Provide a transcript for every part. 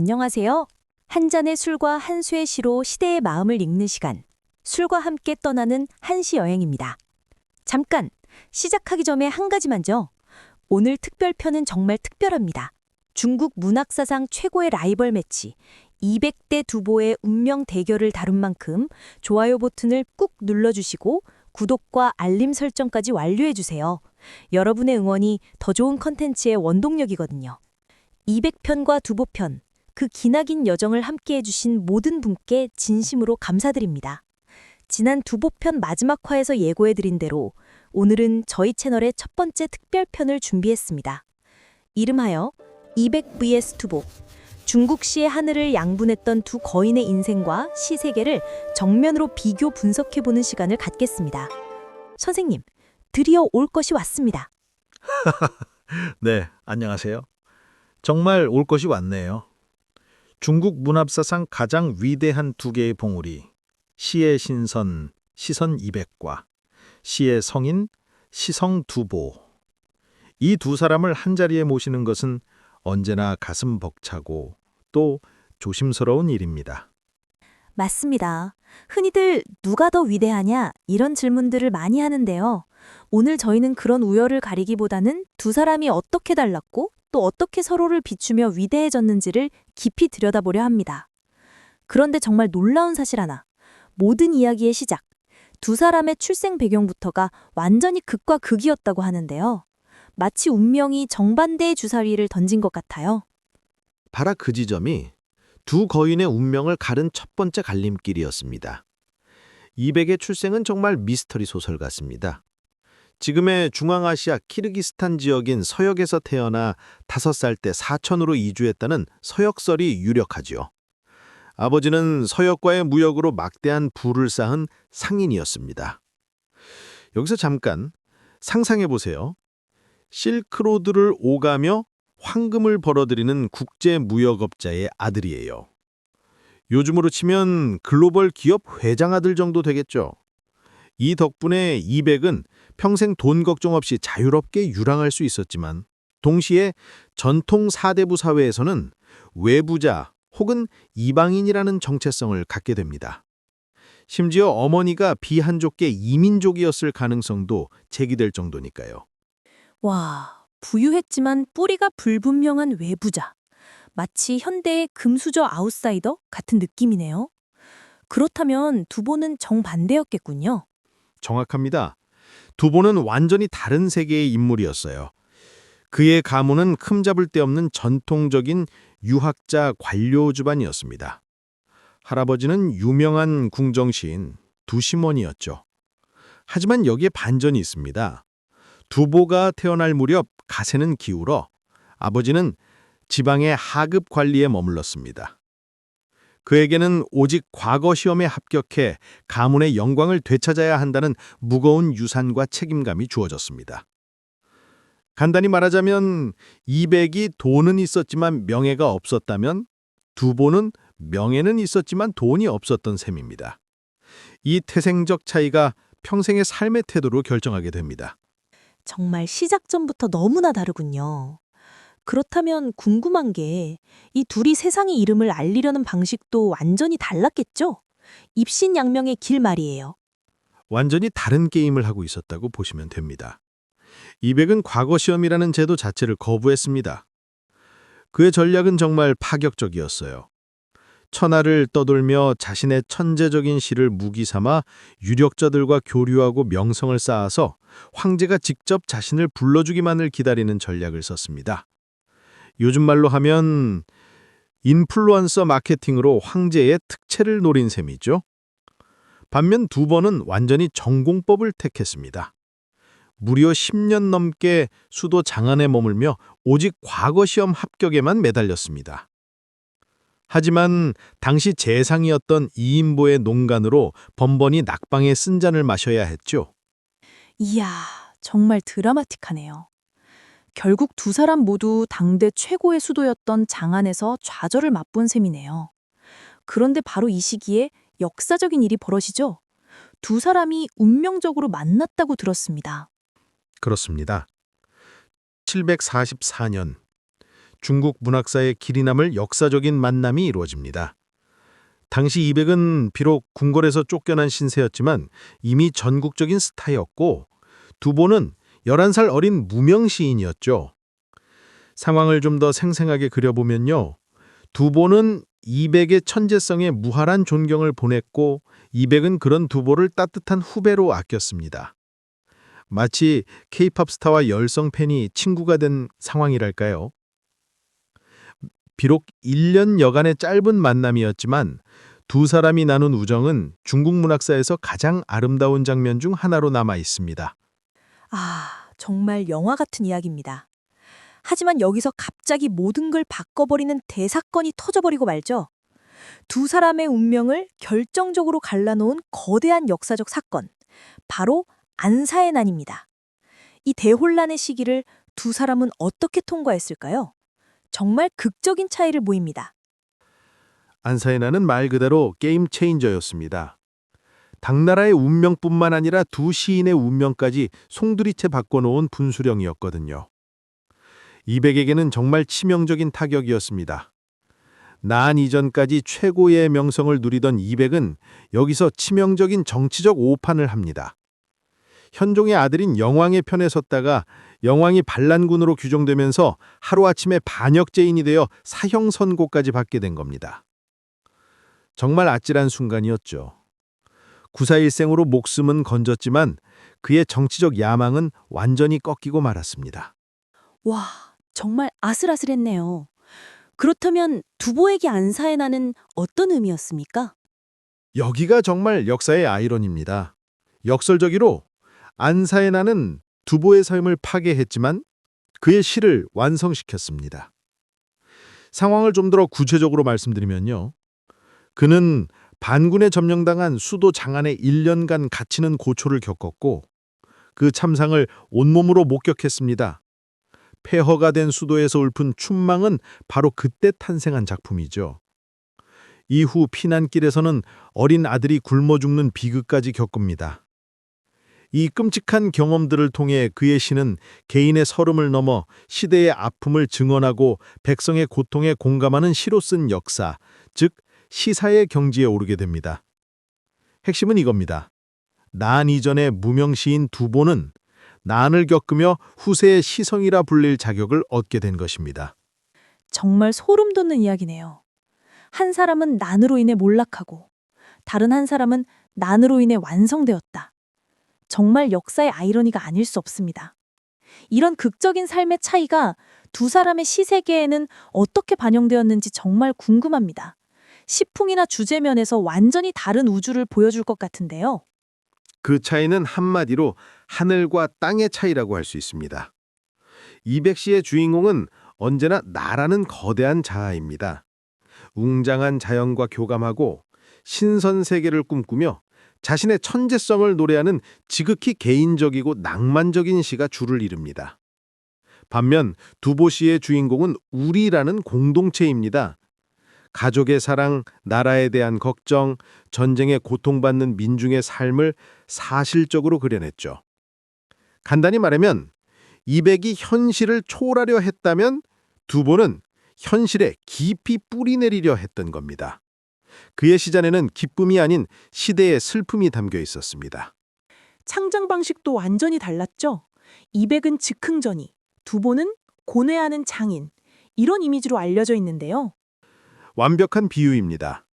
안녕하세요. 한 잔의 술과 한 수의 시로 시대의 마음을 읽는 시간. 술과 함께 떠나는 한시 여행입니다. 잠깐, 시작하기 전에 한 가지만요. 오늘 특별편은 정말 특별합니다. 중국 문학사상 최고의 라이벌 매치, 200대 두보의 운명 대결을 다룬 만큼 좋아요 버튼을 꾹 눌러주시고 구독과 알림 설정까지 완료해주세요. 여러분의 응원이 더 좋은 컨텐츠의 원동력이거든요. 200편과 두보편, 그 기나긴 여정을 함께해 주신 모든 분께 진심으로 감사드립니다. 지난 두보편 마지막 화에서 예고해드린 대로 오늘은 저희 채널의 첫 번째 특별편을 준비했습니다. 이름하여 200 vs 두보. 중국시의 하늘을 양분했던 두 거인의 인생과 시 세계를 정면으로 비교 분석해보는 시간을 갖겠습니다. 선생님, 드디어 올 것이 왔습니다. 네, 안녕하세요. 정말 올 것이 왔네요. 중국 문학사상 가장 위대한 두 개의 봉우리, 시의 신선, 시선 200과 시의 성인, 시성 두보. 이 두 사람을 한자리에 모시는 것은 언제나 가슴 벅차고 또 조심스러운 일입니다. 맞습니다. 흔히들 누가 더 위대하냐 이런 질문들을 많이 하는데요. 오늘 저희는 그런 우열을 가리기보다는 두 사람이 어떻게 달랐고 또 어떻게 서로를 비추며 위대해졌는지를 깊이 들여다보려 합니다. 그런데 정말 놀라운 사실 하나. 모든 이야기의 시작. 두 사람의 출생 배경부터가 완전히 극과 극이었다고 하는데요. 마치 운명이 정반대의 주사위를 던진 것 같아요. 바로 그 지점이 두 거인의 운명을 가른 첫 번째 갈림길이었습니다. 200의 출생은 정말 미스터리 소설 같습니다. 지금의 중앙아시아 키르기스탄 지역인 서역에서 태어나 5살 때 사천으로 이주했다는 서역설이 유력하지요. 아버지는 서역과의 무역으로 막대한 부를 쌓은 상인이었습니다. 여기서 잠깐 상상해 보세요. 실크로드를 오가며 황금을 벌어들이는 국제 무역업자의 아들이에요. 요즘으로 치면 글로벌 기업 회장 아들 정도 되겠죠. 이 덕분에 200은 평생 돈 걱정 없이 자유롭게 유랑할 수 있었지만 동시에 전통 사대부 사회에서는 외부자 혹은 이방인이라는 정체성을 갖게 됩니다. 심지어 어머니가 비한족계 이민족이었을 가능성도 제기될 정도니까요. 와, 부유했지만 뿌리가 불분명한 외부자. 마치 현대의 금수저 아웃사이더 같은 느낌이네요. 그렇다면 두보는 정반대였겠군요. 정확합니다. 두보는 완전히 다른 세계의 인물이었어요. 그의 가문은 흠잡을 데 없는 전통적인 유학자 관료 집안이었습니다. 할아버지는 유명한 궁정시인 두시몬이었죠. 하지만 여기에 반전이 있습니다. 두보가 태어날 무렵 가세는 기울어 아버지는 지방의 하급 관리에 머물렀습니다. 그에게는 오직 과거 시험에 합격해 가문의 영광을 되찾아야 한다는 무거운 유산과 책임감이 주어졌습니다. 간단히 말하자면 200이 돈은 있었지만 명예가 없었다면 두보는 명예는 있었지만 돈이 없었던 셈입니다. 이 태생적 차이가 평생의 삶의 태도로 결정하게 됩니다. 정말 시작점부터 너무나 다르군요. 그렇다면 궁금한 게 이 둘이 세상의 이름을 알리려는 방식도 완전히 달랐겠죠? 입신양명의 길 말이에요. 완전히 다른 게임을 하고 있었다고 보시면 됩니다. 200은 과거 시험이라는 제도 자체를 거부했습니다. 그의 전략은 정말 파격적이었어요. 천하를 떠돌며 자신의 천재적인 시를 무기 삼아 유력자들과 교류하고 명성을 쌓아서 황제가 직접 자신을 불러주기만을 기다리는 전략을 썼습니다. 요즘 말로 하면 인플루언서 마케팅으로 황제의 특채를 노린 셈이죠. 반면 두보는 완전히 전공법을 택했습니다. 무려 10년 넘게 수도 장안에 머물며 오직 과거 시험 합격에만 매달렸습니다. 하지만 당시 재상이었던 이인보의 농간으로 번번이 낙방에 쓴 잔을 마셔야 했죠. 이야, 정말 드라마틱하네요. 결국 두 사람 모두 당대 최고의 수도였던 장안에서 좌절을 맛본 셈이네요. 그런데 바로 이 시기에 역사적인 일이 벌어지죠. 두 사람이 운명적으로 만났다고 들었습니다. 그렇습니다. 744년 중국 문학사의 길이 남을 역사적인 만남이 이루어집니다. 당시 이백은 비록 궁궐에서 쫓겨난 신세였지만 이미 전국적인 스타였고 두보는 11살 어린 무명 시인이었죠. 상황을 좀 더 생생하게 그려보면요. 두보는 이백의 천재성에 무한한 존경을 보냈고 이백은 그런 두보를 따뜻한 후배로 아꼈습니다. 마치 케이팝 스타와 열성 팬이 친구가 된 상황이랄까요. 비록 1년 여간의 짧은 만남이었지만 두 사람이 나눈 우정은 중국 문학사에서 가장 아름다운 장면 중 하나로 남아 있습니다. 아, 정말 영화 같은 이야기입니다. 하지만 여기서 갑자기 모든 걸 바꿔버리는 대사건이 터져버리고 말죠. 두 사람의 운명을 결정적으로 갈라놓은 거대한 역사적 사건, 바로 안사의 난입니다. 이 대혼란의 시기를 두 사람은 어떻게 통과했을까요? 정말 극적인 차이를 보입니다. 안사의 난은 말 그대로 게임 체인저였습니다. 당나라의 운명뿐만 아니라 두 시인의 운명까지 송두리째 바꿔놓은 분수령이었거든요. 이백에게는 정말 치명적인 타격이었습니다. 난 이전까지 최고의 명성을 누리던 이백은 여기서 치명적인 정치적 오판을 합니다. 현종의 아들인 영왕의 편에 섰다가 영왕이 반란군으로 규정되면서 하루아침에 반역죄인이 되어 사형 선고까지 받게 된 겁니다. 정말 아찔한 순간이었죠. 구사일생으로 목숨은 건졌지만 그의 정치적 야망은 완전히 꺾이고 말았습니다. 와, 정말 아슬아슬했네요. 그렇다면 두보에게 안사의 난은 어떤 의미였습니까? 여기가 정말 역사의 아이러니입니다. 역설적으로 안사의 난은 두보의 삶을 파괴했지만 그의 시를 완성시켰습니다. 상황을 좀 더 구체적으로 말씀드리면요. 그는 반군에 점령당한 수도 장안에 1년간 갇히는 고초를 겪었고 그 참상을 온몸으로 목격했습니다. 폐허가 된 수도에서 읊은 춘망은 바로 그때 탄생한 작품이죠. 이후 피난길에서는 어린 아들이 굶어 죽는 비극까지 겪습니다. 이 끔찍한 경험들을 통해 그의 시는 개인의 서름을 넘어 시대의 아픔을 증언하고 백성의 고통에 공감하는 시로 쓴 역사, 즉 시사의 경지에 오르게 됩니다. 핵심은 이겁니다. 난 이전의 무명 시인 두보는 난을 겪으며 후세의 시성이라 불릴 자격을 얻게 된 것입니다. 정말 소름 돋는 이야기네요. 한 사람은 난으로 인해 몰락하고 다른 한 사람은 난으로 인해 완성되었다. 정말 역사의 아이러니가 아닐 수 없습니다. 이런 극적인 삶의 차이가 두 사람의 시세계에는 어떻게 반영되었는지 정말 궁금합니다. 시풍이나 주제면에서 완전히 다른 우주를 보여줄 것 같은데요. 그 차이는 한마디로 하늘과 땅의 차이라고 할 수 있습니다. 이백시의 주인공은 언제나 나라는 거대한 자아입니다. 웅장한 자연과 교감하고 신선 세계를 꿈꾸며 자신의 천재성을 노래하는 지극히 개인적이고 낭만적인 시가 주를 이룹니다. 반면 두보 시의 주인공은 우리라는 공동체입니다. 가족의 사랑, 나라에 대한 걱정, 전쟁에 고통받는 민중의 삶을 사실적으로 그려냈죠. 간단히 말하면 이백이 현실을 초월하려 했다면 두보는 현실에 깊이 뿌리내리려 했던 겁니다. 그의 시잔에는 기쁨이 아닌 시대의 슬픔이 담겨 있었습니다. 창작 방식도 완전히 달랐죠. 이백은 즉흥전이, 두보는 고뇌하는 장인, 이런 이미지로 알려져 있는데요. 완벽한 비유입니다.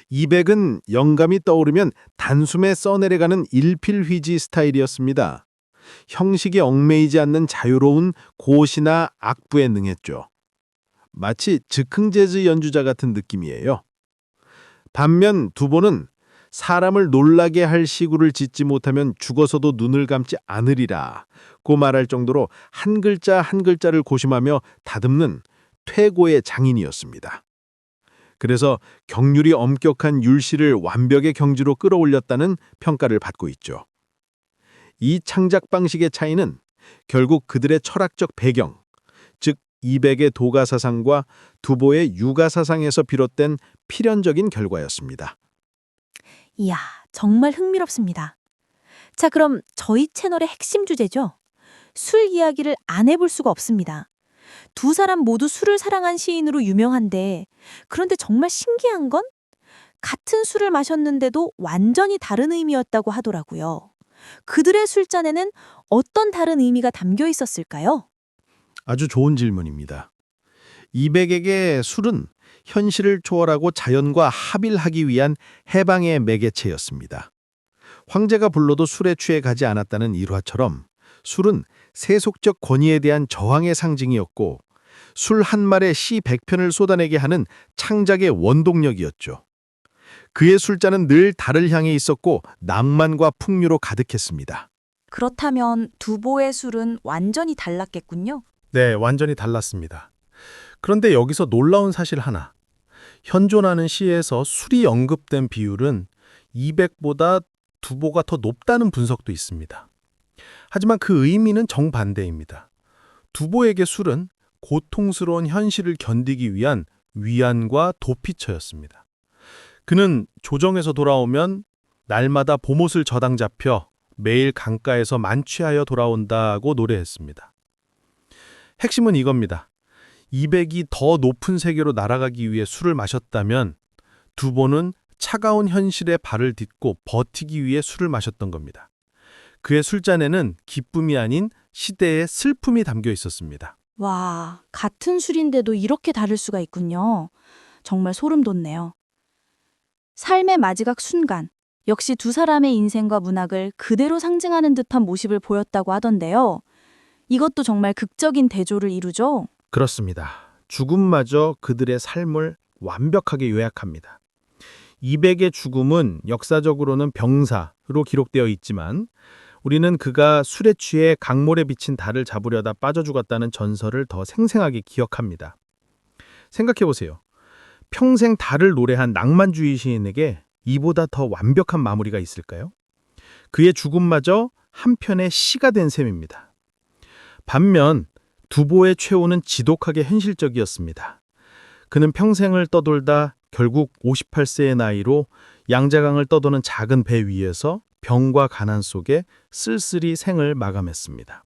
이백은 영감이 떠오르면 단숨에 써내려가는 일필휘지 스타일이었습니다. 형식에 얽매이지 않는 자유로운 고시나 악부에 능했죠. 마치 즉흥 재즈 연주자 같은 느낌이에요. 반면 두보는 사람을 놀라게 할 시구를 짓지 못하면 죽어서도 눈을 감지 않으리라고 말할 정도로 한 글자 한 글자를 고심하며 다듬는 퇴고의 장인이었습니다. 그래서 경륜이 엄격한 율시를 완벽의 경지로 끌어올렸다는 평가를 받고 있죠. 이 창작 방식의 차이는 결국 그들의 철학적 배경, 즉 이백의 도가사상과 두보의 유가사상에서 비롯된 필연적인 결과였습니다. 이야, 정말 흥미롭습니다. 자, 그럼 저희 채널의 핵심 주제죠. 술 이야기를 안 해볼 수가 없습니다. 두 사람 모두 술을 사랑한 시인으로 유명한데, 그런데 정말 신기한 건 같은 술을 마셨는데도 완전히 다른 의미였다고 하더라고요. 그들의 술잔에는 어떤 다른 의미가 담겨 있었을까요? 아주 좋은 질문입니다. 이백에게 술은 현실을 초월하고 자연과 합일하기 위한 해방의 매개체였습니다. 황제가 불러도 술에 취해 가지 않았다는 일화처럼 술은 세속적 권위에 대한 저항의 상징이었고 술 한 말에 시 100편을 쏟아내게 하는 창작의 원동력이었죠. 그의 술잔은 늘 달을 향해 있었고 낭만과 풍류로 가득했습니다. 그렇다면 두보의 술은 완전히 달랐겠군요. 네, 완전히 달랐습니다. 그런데 여기서 놀라운 사실 하나. 현존하는 시에서 술이 언급된 비율은 200보다 두보가 더 높다는 분석도 있습니다. 하지만 그 의미는 정반대입니다. 두보에게 술은 고통스러운 현실을 견디기 위한 위안과 도피처였습니다. 그는 조정에서 돌아오면 날마다 봄옷을 저당 잡혀 매일 강가에서 만취하여 돌아온다고 노래했습니다. 핵심은 이겁니다. 200이 더 높은 세계로 날아가기 위해 술을 마셨다면 두보는 차가운 현실에 발을 딛고 버티기 위해 술을 마셨던 겁니다. 그의 술잔에는 기쁨이 아닌 시대의 슬픔이 담겨 있었습니다. 와, 같은 술인데도 이렇게 다를 수가 있군요. 정말 소름 돋네요. 삶의 마지막 순간, 역시 두 사람의 인생과 문학을 그대로 상징하는 듯한 모습을 보였다고 하던데요. 이것도 정말 극적인 대조를 이루죠? 그렇습니다. 죽음마저 그들의 삶을 완벽하게 요약합니다. 200의 죽음은 역사적으로는 병사로 기록되어 있지만 우리는 그가 술에 취해 강물에 비친 달을 잡으려다 빠져 죽었다는 전설을 더 생생하게 기억합니다. 생각해보세요. 평생 달을 노래한 낭만주의 시인에게 이보다 더 완벽한 마무리가 있을까요? 그의 죽음마저 한편의 시가 된 셈입니다. 반면 두보의 최후는 지독하게 현실적이었습니다. 그는 평생을 떠돌다 결국 58세의 나이로 양자강을 떠도는 작은 배 위에서 병과 가난 속에 쓸쓸히 생을 마감했습니다.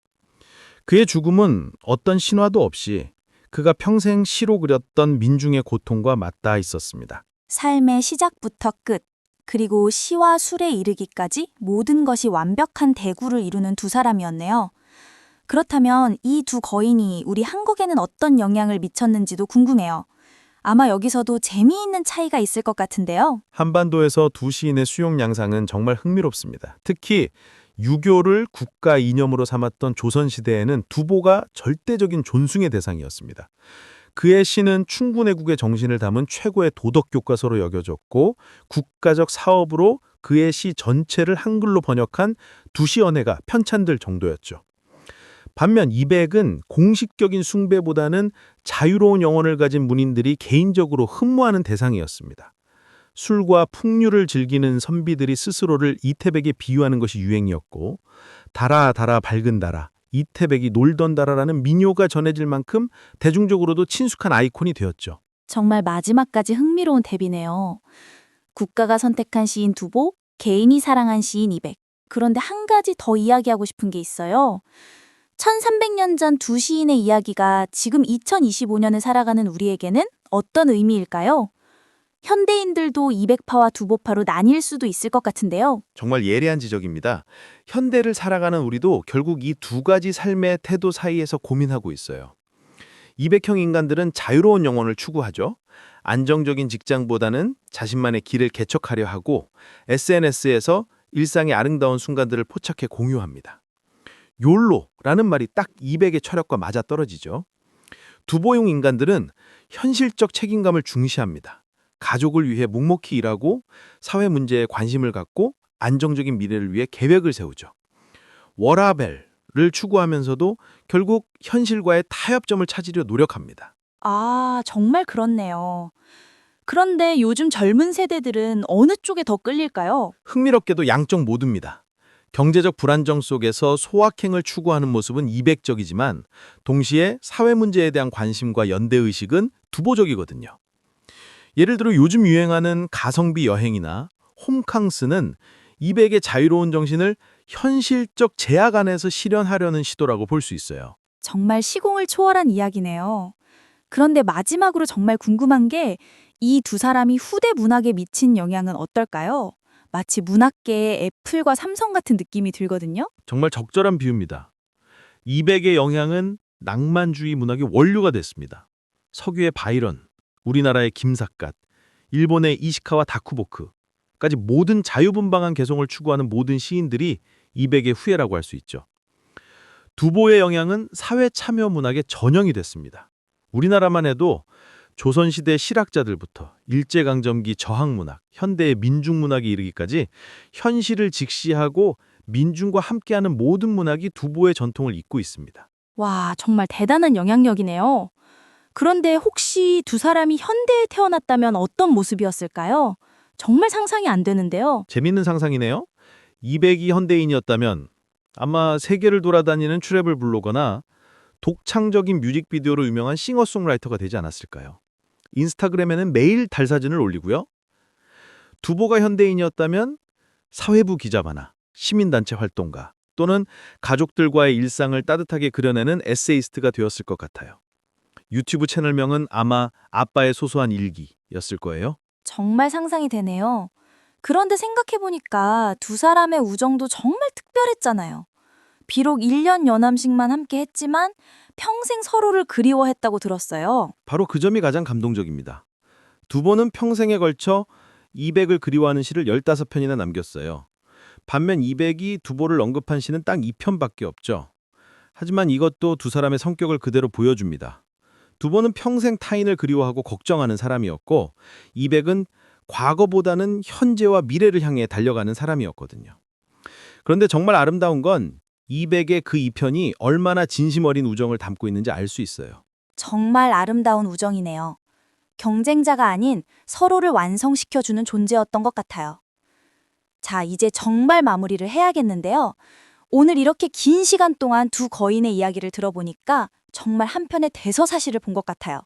그의 죽음은 어떤 신화도 없이 그가 평생 시로 그렸던 민중의 고통과 맞닿아 있었습니다. 삶의 시작부터 끝, 그리고 시와 술에 이르기까지 모든 것이 완벽한 대구를 이루는 두 사람이었네요. 그렇다면 이 두 거인이 우리 한국에는 어떤 영향을 미쳤는지도 궁금해요. 아마 여기서도 재미있는 차이가 있을 것 같은데요. 한반도에서 두 시인의 수용 양상은 정말 흥미롭습니다. 특히 유교를 국가 이념으로 삼았던 조선시대에는 두보가 절대적인 존숭의 대상이었습니다. 그의 시는 충군애국의 정신을 담은 최고의 도덕 교과서로 여겨졌고 국가적 사업으로 그의 시 전체를 한글로 번역한 두시언해가 편찬될 정도였죠. 반면 200은 공식적인 숭배보다는 자유로운 영혼을 가진 문인들이 개인적으로 흠모하는 대상이었습니다. 술과 풍류를 즐기는 선비들이 스스로를 이태백에 비유하는 것이 유행이었고 달아 달아 밝은 달아, 이태백이 놀던 달아라는 민요가 전해질 만큼 대중적으로도 친숙한 아이콘이 되었죠. 정말 마지막까지 흥미로운 대비네요. 국가가 선택한 시인 두보, 개인이 사랑한 시인 200. 그런데 한 가지 더 이야기하고 싶은 게 있어요. 1300년 전 두 시인의 이야기가 지금 2025년을 살아가는 우리에게는 어떤 의미일까요? 현대인들도 200파와 두보파로 나뉠 수도 있을 것 같은데요. 정말 예리한 지적입니다. 현대를 살아가는 우리도 결국 이 두 가지 삶의 태도 사이에서 고민하고 있어요. 200형 인간들은 자유로운 영혼을 추구하죠. 안정적인 직장보다는 자신만의 길을 개척하려 하고 SNS에서 일상의 아름다운 순간들을 포착해 공유합니다. 욜로라는 말이 딱 200의 철학과 맞아떨어지죠. 두보용 인간들은 현실적 책임감을 중시합니다. 가족을 위해 묵묵히 일하고 사회 문제에 관심을 갖고 안정적인 미래를 위해 계획을 세우죠. 워라벨을 추구하면서도 결국 현실과의 타협점을 찾으려 노력합니다. 아, 정말 그렇네요. 그런데 요즘 젊은 세대들은 어느 쪽에 더 끌릴까요? 흥미롭게도 양쪽 모두입니다. 경제적 불안정 속에서 소확행을 추구하는 모습은 200적이지만 동시에 사회 문제에 대한 관심과 연대의식은 두보적이거든요. 예를 들어 요즘 유행하는 가성비 여행이나 홈캉스는 200의 자유로운 정신을 현실적 제약 안에서 실현하려는 시도라고 볼 수 있어요. 정말 시공을 초월한 이야기네요. 그런데 마지막으로 정말 궁금한 게 이 두 사람이 후대 문학에 미친 영향은 어떨까요? 마치 문학계의 애플과 삼성 같은 느낌이 들거든요. 정말 적절한 비유입니다. 200의 영향은 낭만주의 문학의 원류가 됐습니다. 서구의 바이런, 우리나라의 김삿갓, 일본의 이시카와 다쿠보크까지 모든 자유분방한 개성을 추구하는 모든 시인들이 200의 후예라고 할 수 있죠. 두보의 영향은 사회 참여 문학의 전형이 됐습니다. 우리나라만 해도 조선시대 실학자들부터 일제강점기 저항문학, 현대의 민중문학에 이르기까지 현실을 직시하고 민중과 함께하는 모든 문학이 두보의 전통을 잇고 있습니다. 와, 정말 대단한 영향력이네요. 그런데 혹시 두 사람이 현대에 태어났다면 어떤 모습이었을까요? 정말 상상이 안 되는데요. 재밌는 상상이네요. 200이 현대인이었다면 아마 세계를 돌아다니는 트래블 블로거나 독창적인 뮤직비디오로 유명한 싱어송라이터가 되지 않았을까요? 인스타그램에는 매일 달사진을 올리고요. 두보가 현대인이었다면 사회부 기자바나 시민단체 활동가 또는 가족들과의 일상을 따뜻하게 그려내는 에세이스트가 되었을 것 같아요. 유튜브 채널명은 아마 아빠의 소소한 일기였을 거예요. 정말 상상이 되네요. 그런데 생각해보니까 두 사람의 우정도 정말 특별했잖아요. 비록 1년 연함식만 함께 했지만 평생 서로를 그리워했다고 들었어요. 바로 그 점이 가장 감동적입니다. 두보는 평생에 걸쳐 200을 그리워하는 시를 15편이나 남겼어요. 반면 200이 두보를 언급한 시는 딱 2편밖에 없죠. 하지만 이것도 두 사람의 성격을 그대로 보여줍니다. 두보는 평생 타인을 그리워하고 걱정하는 사람이었고 200은 과거보다는 현재와 미래를 향해 달려가는 사람이었거든요. 그런데 정말 아름다운 건 200의 그 2편이 얼마나 진심 어린 우정을 담고 있는지 알 수 있어요. 정말 아름다운 우정이네요. 경쟁자가 아닌 서로를 완성시켜주는 존재였던 것 같아요. 자, 이제 정말 마무리를 해야겠는데요. 오늘 이렇게 긴 시간 동안 두 거인의 이야기를 들어보니까 정말 한편의 대서사시를 본 것 같아요.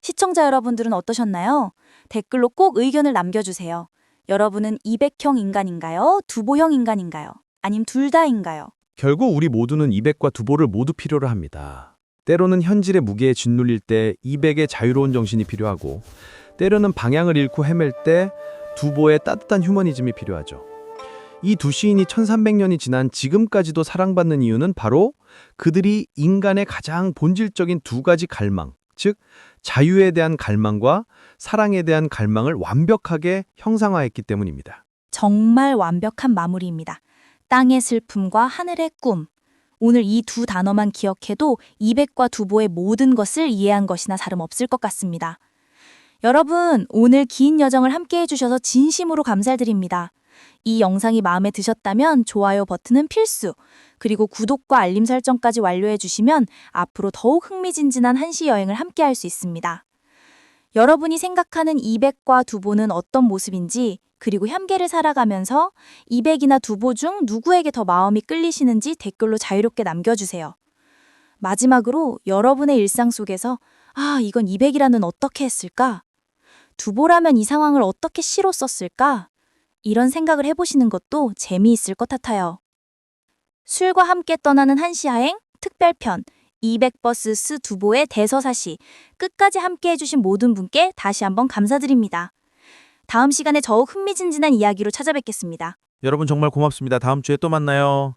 시청자 여러분들은 어떠셨나요? 댓글로 꼭 의견을 남겨주세요. 여러분은 200형 인간인가요? 두보형 인간인가요? 아님 둘 다인가요? 결국 우리 모두는 200과 두보를 모두 필요로 합니다. 때로는 현실의 무게에 짓눌릴 때 200의 자유로운 정신이 필요하고 때로는 방향을 잃고 헤맬 때 두보의 따뜻한 휴머니즘이 필요하죠. 이 두 시인이 1300년이 지난 지금까지도 사랑받는 이유는 바로 그들이 인간의 가장 본질적인 두 가지 갈망, 즉 자유에 대한 갈망과 사랑에 대한 갈망을 완벽하게 형상화했기 때문입니다. 정말 완벽한 마무리입니다. 땅의 슬픔과 하늘의 꿈. 오늘 이 두 단어만 기억해도 200과 두보의 모든 것을 이해한 것이나 다름없을 것 같습니다. 여러분, 오늘 긴 여정을 함께 해주셔서 진심으로 감사드립니다. 이 영상이 마음에 드셨다면 좋아요 버튼은 필수, 그리고 구독과 알림 설정까지 완료해 주시면 앞으로 더욱 흥미진진한 한시 여행을 함께 할 수 있습니다. 여러분이 생각하는 200과 두보는 어떤 모습인지, 그리고 현계를 살아가면서 200이나 두보 중 누구에게 더 마음이 끌리시는지 댓글로 자유롭게 남겨주세요. 마지막으로 여러분의 일상 속에서 이건 200이라는 어떻게 했을까? 두보라면 이 상황을 어떻게 시로 썼을까? 이런 생각을 해보시는 것도 재미있을 것 같아요. 술과 함께 떠나는 한시여행 특별편 200버스 두보의 대서사시, 끝까지 함께 해주신 모든 분께 다시 한번 감사드립니다. 다음 시간에 더욱 흥미진진한 이야기로 찾아뵙겠습니다. 여러분 정말 고맙습니다. 다음 주에 또 만나요.